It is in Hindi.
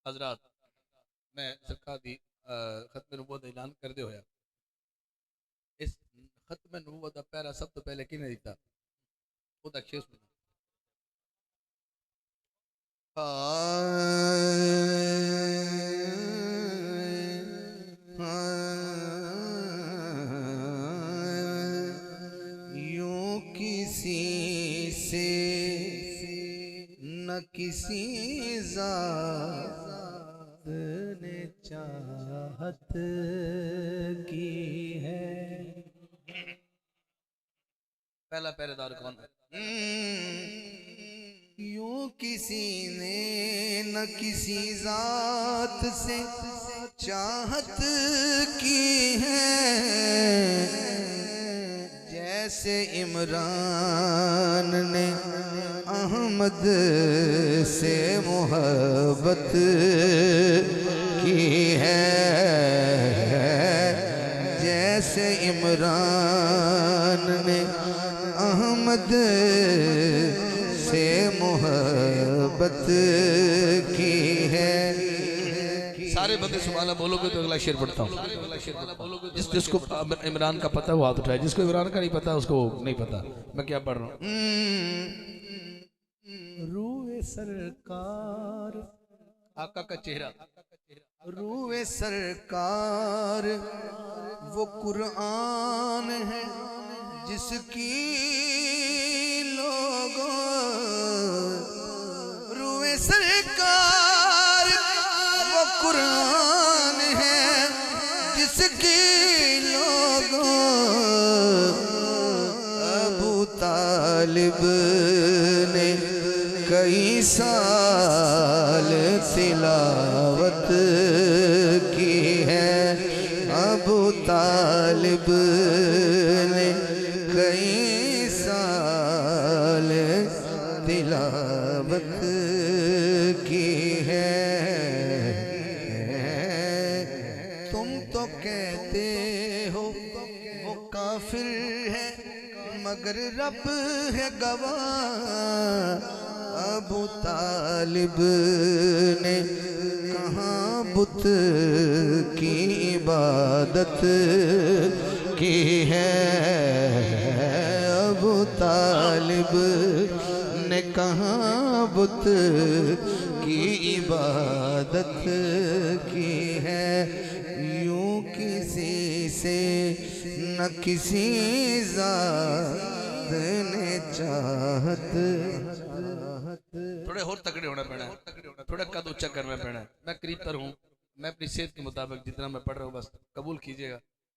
हजरात मैं सरकार दी खत्म नबूवत का ऐलान कर दे होया। इस खत्म नबूवत का पैरा सब तो पहले किने दिता ओदा शेर सुना। यूं किसी से न किसी ज़ात ने चाहत की है। पहला पहरेदार कौन है? यूं किसी ने न किसी ज़ात से चाहत की है, जैसे इमरान ने अहमद से मोहब्बत की है। जैसे इमरान ने अहमद से मोहब्बत की है। सारे बंदे सुभान अल्लाह बोलोगे तो अगला शेर पढ़ता हूँ। जिसको इमरान का पता है वो हाथ उठाए, जिसको इमरान का नहीं पता उसको नहीं पता मैं क्या पढ़ रहा हूँ। रूए सरकार आका का चेहरा, रूए सरकार वो कुरान है जिसकी लोगों, रूए सरकार वो कुरान है जिसकी लोगों, अबू तालिब ने कई साल तिलावत की है। अबू तालिब ने कई साल तिलावत की है। तुम तो कहते हो वो काफिर है मगर रब है गवाह। अबू तालिब ने कहाँ बुत की इबादत की है। अबू तालिब ने कहाँ बुत की इबादत की है। यूं किसी से न किसी ज़ात ने चाहत। थोड़े और तगड़े होना पैना है, थोड़ा कद ऊंचा करना पैना है। मैं करीब तर हूँ, मैं अपनी सेहत के मुताबिक जितना मैं पढ़ रहा हूँ बस कबूल कीजिएगा।